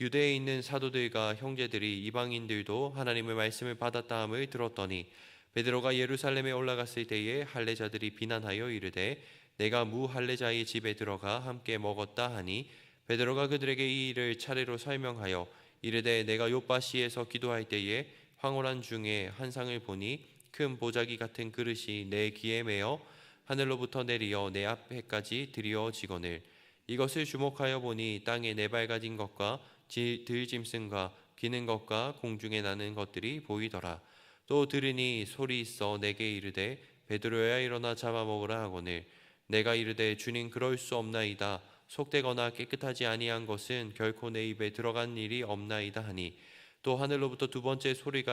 유대에 있는 사도들과 형제들이 이방인들도 하나님의 말씀을 받았다 함을 들었더니 베드로가 예루살렘에 올라갔을 때에 할례자들이 비난하여 이르되 내가 무할례자의 집에 들어가 함께 먹었다 하니 베드로가 그들에게 이 일을 차례로 설명하여 이르되 내가 요바시에서 기도할 때에 황홀한 중에 환상을 보니 큰 보자기 같은 그릇이 내 귀에 매어 하늘로부터 내리어 내 앞에까지 드리어지거늘 이것을 주목하여 보니 땅에 네 발 가진 것과 들짐승과 기는 것과 공중에 나는 것들이 보이더라. 또 들으니 소리 있어 내게 이르되 베드로야 일어나 잡아먹으라 하거늘 내가 이르되 주님 그럴 수 없나이다. 속되거나 깨끗하지 아니한 것은 결코 내 입에 들어간 일이 없나이다 하니 또 하늘로부터 두 번째 소리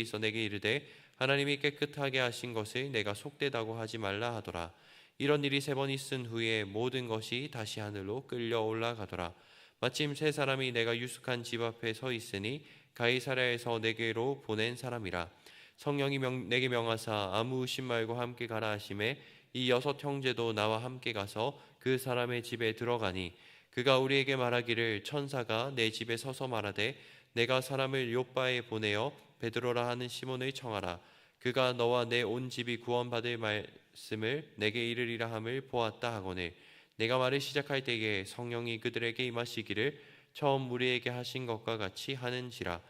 있어 내게 이르되 하나님이 깨끗하게 하신 것을 내가 속되다고 하지 말라 하더라. 이런 일이 세 번 있은 후에 모든 것이 다시 하늘로 끌려 올라가더라. 마침 세 사람이 내가 유숙한 집 앞에 서 있으니 가이사랴에서 내게로 보낸 사람이라. 성령이 내게 명하사 아무 의심 말고 함께 가라 하심에 이 6형제도 나와 함께 가서 그 사람의 집에 들어가니 그가 우리에게 말하기를 천사가 내 집에 서서 말하되 내가 사람을 요바에 보내어 베드로라 하는 시몬을 청하라. 그가 너와 내 온 집이 구원받을 말씀을 내게 이르리라 함을 보았다 하거늘 내가 말을 시작할 때에 성령이 그들에게 임하시기를 처음 우리에게 하신 것과 같이 하는지라.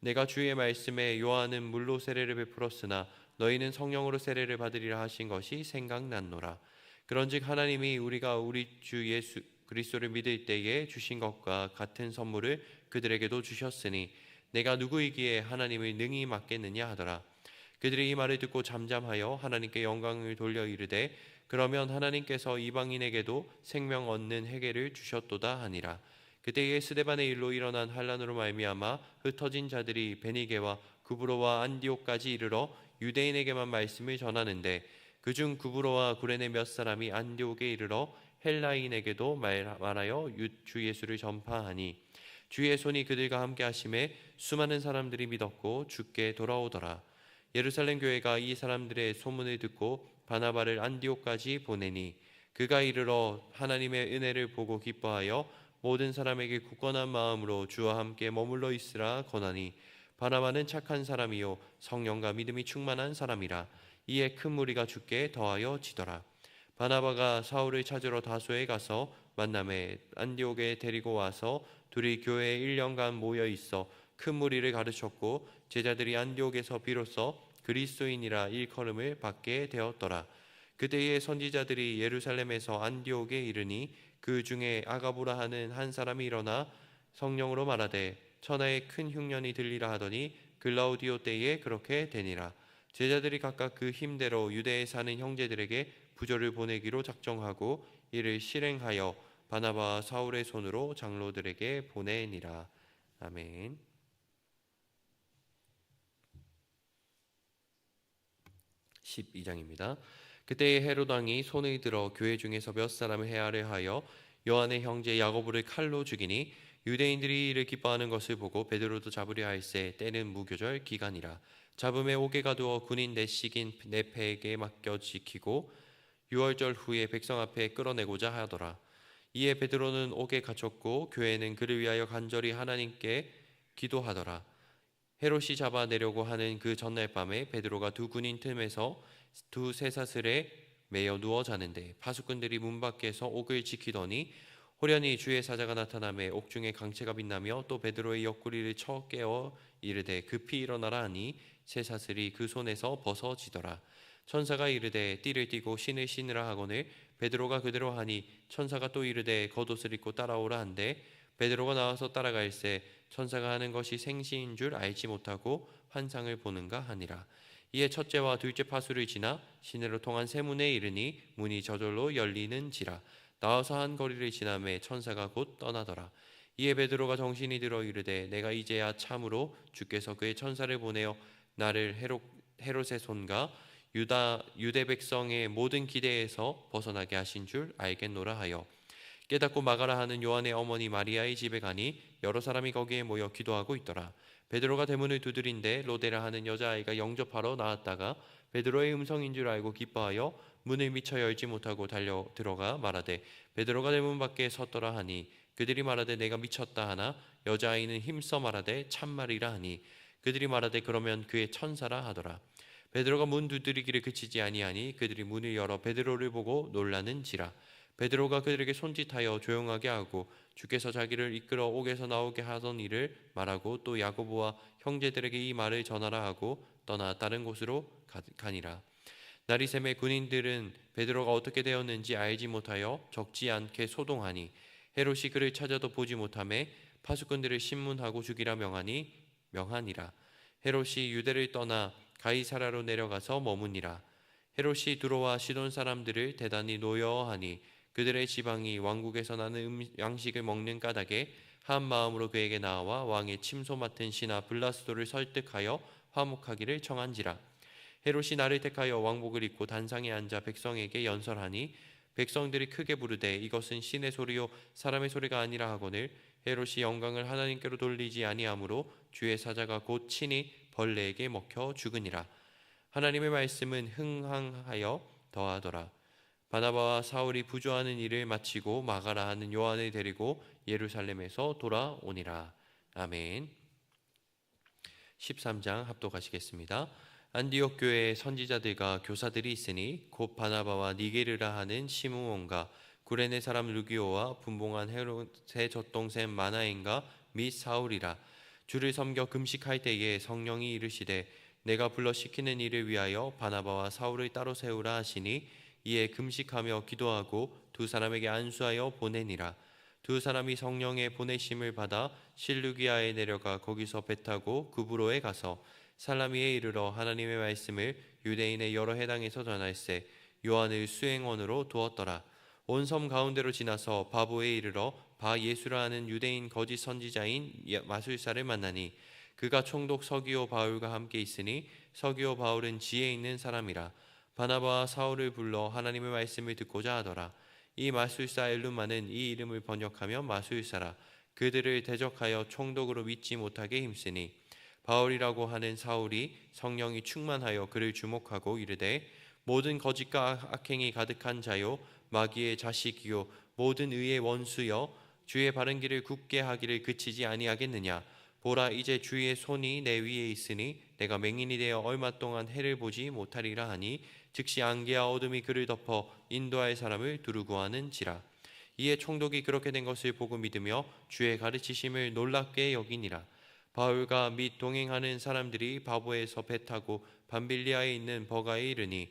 내가 주의 말씀에 요한은 물로 세례를 베풀었으나 너희는 성령으로 세례를 받으리라 하신 것이 생각났노라. 그런즉 하나님이 우리가 우리 주 예수 그리스도를 믿을 때에 주신 것과 같은 선물을 그들에게도 주셨으니 내가 누구이기에 하나님을 능히 맡겠느냐 하더라. 그들이 이 말을 듣고 잠잠하여 하나님께 영광을 돌려 이르되 그러면 하나님께서 이방인에게도 생명 얻는 회개를 주셨도다 하니라. 그때에 스데반의 일로 일어난 환란으로 말미암아 흩어진 자들이 베니게와 구브로와 안디옥까지 이르러 유대인에게만 말씀을 전하는데 그중 구브로와 구레네 몇 사람이 안디옥에 이르러 헬라인에게도 말하여 주 예수를 전파하니 주의 손이 그들과 함께 하심에 수많은 사람들이 믿었고 주께 돌아오더라. 예루살렘 교회가 이 사람들의 소문을 듣고 바나바를 안디옥까지 보내니 그가 이르러 하나님의 은혜를 보고 기뻐하여 모든 사람에게 굳건한 마음으로 주와 함께 머물러 있으라 권하니 바나바는 착한 사람이요 성령과 믿음이 충만한 사람이라. 이에 큰 무리가 주께 더하여 지더라. 바나바가 사울을 찾으러 다소에 가서 만남에 안디옥에 데리고 와서 둘이 교회에 1년간 모여 있어 큰 무리를 가르쳤고 제자들이 안디옥에서 비로소 그리스도인이라 일컬음을 받게 되었더라. 그때의 선지자들이 예루살렘에서 안디옥에 이르니 그 중에 아가보라 하는 한 사람이 일어나 성령으로 말하되 천하에 큰 흉년이 들리라 하더니 글라우디오 때에 그렇게 되니라. 제자들이 각각 그 힘대로 유대에 사는 형제들에게 부조를 보내기로 작정하고 이를 실행하여 바나바와 사울의 손으로 장로들에게 보내니라. 아멘. 12장입니다. 그때에 헤롯 왕이 손을 들어 교회 중에서 몇 사람을 해하려 하여 요한의 형제 야고보를 칼로 죽이니 유대인들이 이를 기뻐하는 것을 보고 베드로도 잡으려 할세 때는 무교절 기간이라. 잡음에 옥에 가두어 군인 내식인 네페에게 맡겨 지키고 6월절 후에 백성 앞에 끌어내고자 하더라. 이에 베드로는 옥에 갇혔고 교회는 그를 위하여 간절히 하나님께 기도하더라. 헤롯이 잡아내려고 하는 그 전날 밤에 베드로가 두 군인 틈에서 두 쇠사슬에 매여 누워 자는데 파수꾼들이 문 밖에서 옥을 지키더니 호련히 주의 사자가 나타나매 옥중에 강채가 빛나며 또 베드로의 옆구리를 쳐 깨어 이르되 급히 일어나라 하니 쇠사슬이 그 손에서 벗어지더라. 천사가 이르되 띠를 띠고 신을 신으라 하거늘 베드로가 그대로 하니 천사가 또 이르되 겉옷을 입고 따라오라 한데 베드로가 나와서 따라갈새 천사가 하는 것이 생시인 줄 알지 못하고 환상을 보는가 하니라. 이에 첫째와 둘째 파수를 지나 시내로 통한 세 문에 이르니 문이 저절로 열리는지라. 나와서 한 거리를 지나매 천사가 곧 떠나더라. 이에 베드로가 정신이 들어 이르되 내가 이제야 참으로 주께서 그의 천사를 보내어 나를 헤롯의 손과 유대 백성의 모든 기대에서 벗어나게 하신 줄 알겠노라 하여 깨닫고 마가라 하는 요한의 어머니 마리아의 집에 가니 여러 사람이 거기에 모여 기도하고 있더라. 베드로가 대문을 두드린데 로데라 하는 여자아이가 영접하러 나왔다가 베드로의 음성인 줄 알고 기뻐하여 문을 미처 열지 못하고 달려 들어가 말하되 베드로가 대문 밖에 섰더라 하니 그들이 말하되 내가 미쳤다 하나 여자아이는 힘써 말하되 참말이라 하니 그들이 말하되 그러면 그의 천사라 하더라. 베드로가 문 두드리기를 그치지 아니하니 그들이 문을 열어 베드로를 보고 놀라는지라. 베드로가 그들에게 손짓하여 조용하게 하고 주께서 자기를 이끌어 옥에서 나오게 하던 일을 말하고 또 야고보와 형제들에게 이 말을 전하라 하고 떠나 다른 곳으로 가니라. 날이 새매 군인들은 베드로가 어떻게 되었는지 알지 못하여 적지 않게 소동하니 헤롯이 그를 찾아도 보지 못하매 파수꾼들을 신문하고 죽이라 명하니라. 헤롯이 유대를 떠나 가이사라로 내려가서 머무니라. 헤롯이 두로와 시돈 사람들을 대단히 노여워하니 그들의 지방이 왕국에서 나는 양식을 먹는 까닭에 한 마음으로 그에게 나와 왕의 침소 맡은 신하 블라스도를 설득하여 화목하기를 청한지라. 헤롯이 나를 택하여 왕복을 입고 단상에 앉아 백성에게 연설하니 백성들이 크게 부르되 이것은 신의 소리요 사람의 소리가 아니라 하거늘 헤롯이 영광을 하나님께로 돌리지 아니하므로 주의 사자가 곧 친히 벌레에게 먹혀 죽으니라. 하나님의 말씀은 흥황하여 더하더라. 바나바와 사울이 부조하는 일을 마치고 마가라 하는 요한을 데리고 예루살렘에서 돌아오니라. 아멘. 13장 합독하시겠습니다. 안디옥 교회에 선지자들과 교사들이 있으니 곧 바나바와 니게르라 하는 시므온과 구레네 사람 루기오와 분봉한 헤롯의 젖동생 마나엔과 및 사울이라. 주를 섬겨 금식할 때에 성령이 이르시되 내가 불러 시키는 일을 위하여 바나바와 사울을 따로 세우라 하시니 이에 금식하며 기도하고 두 사람에게 안수하여 보내니라. 두 사람이 성령의 보내심을 받아 실루기아에 내려가 거기서 배 타고 구브로에 가서 살라미에 이르러 하나님의 말씀을 유대인의 여러 해당에서 전할세 요한을 수행원으로 두었더라. 온 섬 가운데로 지나서 바보에 이르러 바 예수라 하는 유대인 거짓 선지자인 마술사를 만나니 그가 총독 서기오 바울과 함께 있으니 서기오 바울은 지혜 있는 사람이라. 바나바와 사울을 불러 하나님의 말씀을 듣고자 하더라. 이 마술사 엘루마는 이 이름을 번역하며 마술사라. 그들을 대적하여 총독으로 믿지 못하게 힘쓰니 바울이라고 하는 사울이 성령이 충만하여 그를 주목하고 이르되 모든 거짓과 악행이 가득한 자요 마귀의 자식이요 모든 의의 원수여 주의 바른 길을 굳게 하기를 그치지 아니하겠느냐. 보라 이제 주의 손이 내 위에 있으니 내가 맹인이 되어 얼마 동안 해를 보지 못하리라 하니 즉시 안개와 어둠이 그를 덮어 인도할 사람을 두루고 하는지라. 이에 총독이 그렇게 된 것을 보고 믿으며 주의 가르치심을 놀랍게 여기니라. 바울과 및 동행하는 사람들이 바보에서 배 타고 밤빌리아에 있는 버가에 이르니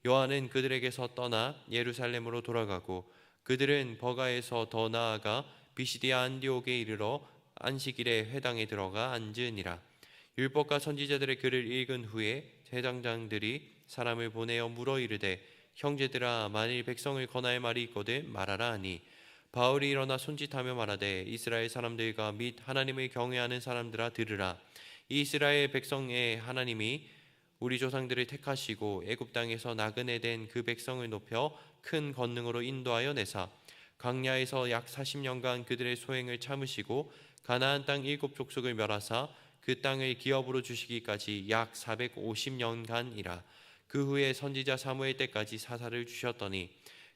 요한은 그들에게서 떠나 예루살렘으로 돌아가고 그들은 버가에서 더 나아가 비시디아 안디옥에 이르러 안식일에 회당에 들어가 앉으니라. 율법과 선지자들의 글을 읽은 후에 제장장들이 사람을 보내어 물어 이르되 형제들아 만일 백성을 권할 말이 있거든 말하라 하니 바울이 일어나 손짓하며 말하되 이스라엘 사람들과 및 하나님을 경외하는 사람들아 들으라. 이 이스라엘 백성의 하나님이 우리 조상들을 택하시고 애굽 땅에서 나그네 된 그 백성을 높여 큰 권능으로 인도하여 내사 광야에서 약 40년간 그들의 소행을 참으시고 가나안 땅 7족속을 멸하사 그 땅을 기업으로 주시기까지 약 450년간이라. 그 후에 선지자 사무엘 때까지 사사를 주셨더니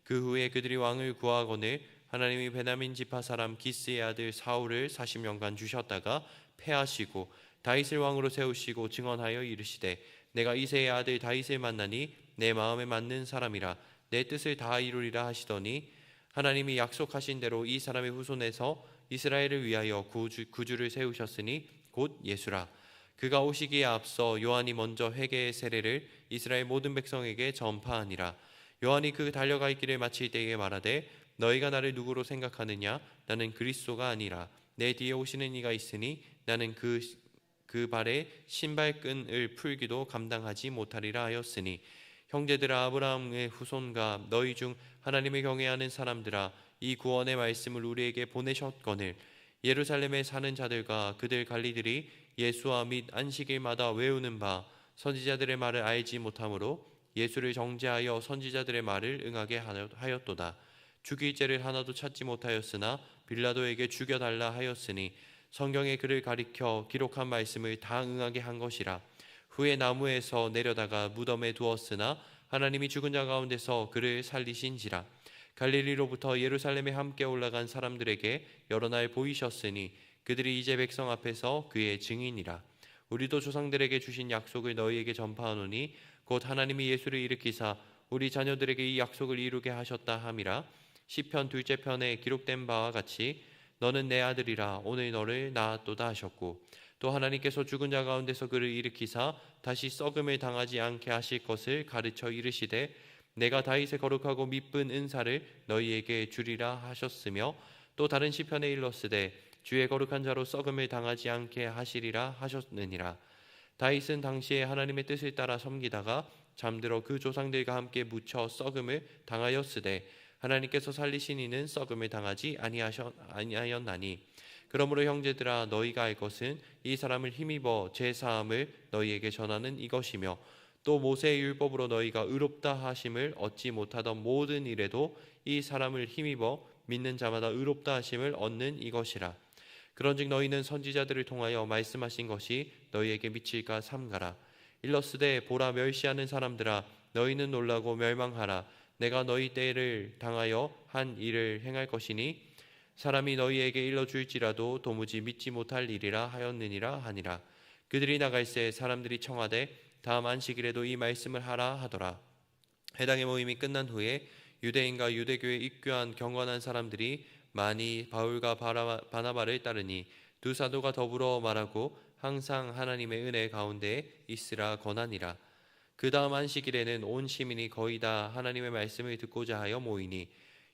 그 후에 그들이 왕을 구하거늘 하나님이 베냐민 지파 사람 기스의 아들 사울을 40년간 주셨다가 패하시고 다윗을 왕으로 세우시고 증언하여 이르시되 내가 이새의 아들 다윗을 만나니 내 마음에 맞는 사람이라 내 뜻을 다 이루리라 하시더니 하나님이 약속하신 대로 이 사람의 후손에서 이스라엘을 위하여 구주를 세우셨으니 곧 예수라. 그가 오시기에 앞서 요한이 먼저 회개의 세례를 이스라엘 모든 백성에게 전파하니라. 요한이 그 달려가 있기를 마칠 때에 말하되 너희가 나를 누구로 생각하느냐? 나는 그리스도가 아니라 내 뒤에 오시는 이가 있으니 나는 그 발에 신발끈을 풀기도 감당하지 못하리라 하였으니 형제들아 아브라함의 후손과 너희 중 하나님을 경외하는 사람들아 이 구원의 말씀을 우리에게 보내셨거늘 예루살렘에 사는 자들과 그들 관리들이 예수와 및 안식일마다 외우는 바 선지자들의 말을 알지 못하므로 예수를 정죄하여 선지자들의 말을 응하게 하였도다. 죽일 죄를 하나도 찾지 못하였으나 빌라도에게 죽여달라 하였으니 성경에 그를 가리켜 기록한 말씀을 다 응하게 한 것이라. 후에 나무에서 내려다가 무덤에 두었으나 하나님이 죽은 자 가운데서 그를 살리신지라. 갈릴리로부터 예루살렘에 함께 올라간 사람들에게 여러 날 보이셨으니 그들이 이제 백성 앞에서 그의 증인이라. 우리도 조상들에게 주신 약속을 너희에게 전파하노니 곧 하나님이 예수를 일으키사 우리 자녀들에게 이 약속을 이루게 하셨다 함이라. 시편 2째 편에 기록된 바와 같이 너는 내 아들이라 오늘 너를 낳았도다 하셨고 또 하나님께서 죽은 자 가운데서 그를 일으키사 다시 썩음을 당하지 않게 하실 것을 가르쳐 이르시되 내가 다윗의 거룩하고 미쁜 은사를 너희에게 주리라 하셨으며 또 다른 시편에 일렀으되 주의 거룩한 자로 썩음을 당하지 않게 하시리라 하셨느니라. 다윗은 당시에 하나님의 뜻을 따라 섬기다가 잠들어 그 조상들과 함께 묻혀 썩음을 당하였으되 하나님께서 살리신 이는 썩음을 당하지 아니하였나니 그러므로 형제들아 너희가 알 것은 이 사람을 힘입어 제 사함을 너희에게 전하는 이것이며 또 모세의 율법으로 너희가 의롭다 하심을 얻지 못하던 모든 일에도 이 사람을 힘입어 믿는 자마다 의롭다 하심을 얻는 이것이라. 그런즉 너희는 선지자들을 통하여 말씀하신 것이 너희에게 미칠까 삼가라. 일러스되 보라, 멸시하는 사람들아, 너희는 놀라고 멸망하라. 내가 너희 때를 당하여 한 일을 행할 것이니 사람이 너희에게 일러줄지라도 도무지 믿지 못할 일이라 하였느니라 하니라. 그들이 나갈새 사람들이 청하되 다음 안식일에도 이 말씀을 하라 하더라. 해당의 모임이 끝난 후에 유대인과 유대교에 입교한 경건한 사람들이 많이 바울과 바나바를 따르니 두 사도가 더불어 말하고 항상 하나님의 은혜 가운데 있으라 권하니라. 그 다음 안식일에는 온 시민이 거의 다 하나님의 말씀을 듣고자 하여 모이니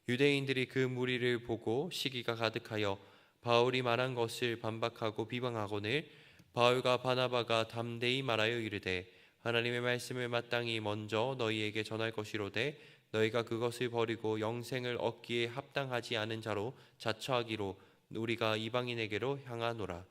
유대인들이 그 무리를 보고 시기가 가득하여 바울이 말한 것을 반박하고 비방하거늘 바울과 바나바가 담대히 말하여 이르되 하나님의 말씀을 마땅히 먼저 너희에게 전할 것이로되 너희가 그것을 버리고 영생을 얻기에 합당하지 않은 자로 자처하기로 우리가 이방인에게로 향하노라.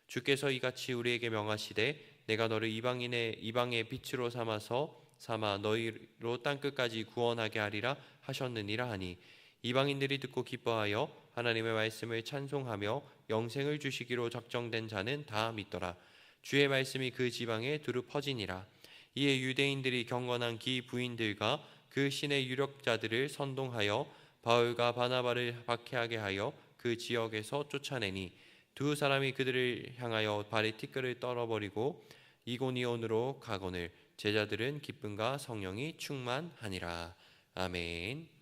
주께서 이같이 우리에게 명하시되 내가 너를 이방의 빛으로 삼아 너희로 땅끝까지 구원하게 하리라 하셨느니라 하니 이방인들이 듣고 기뻐하여 하나님의 말씀을 찬송하며 영생을 주시기로 작정된 자는 다 믿더라. 주의 말씀이 그 지방에 두루 퍼지니라. 이에 유대인들이 경건한 기 부인들과 그 신의 유력자들을 선동하여 바울과 바나바를 박해하게 하여 그 지역에서 쫓아내니 두 사람이 그들을 향하여 발에 티끌을 떨어버리고 이고니온으로 가거늘 제자들은 기쁨과 성령이 충만하니라. 아멘.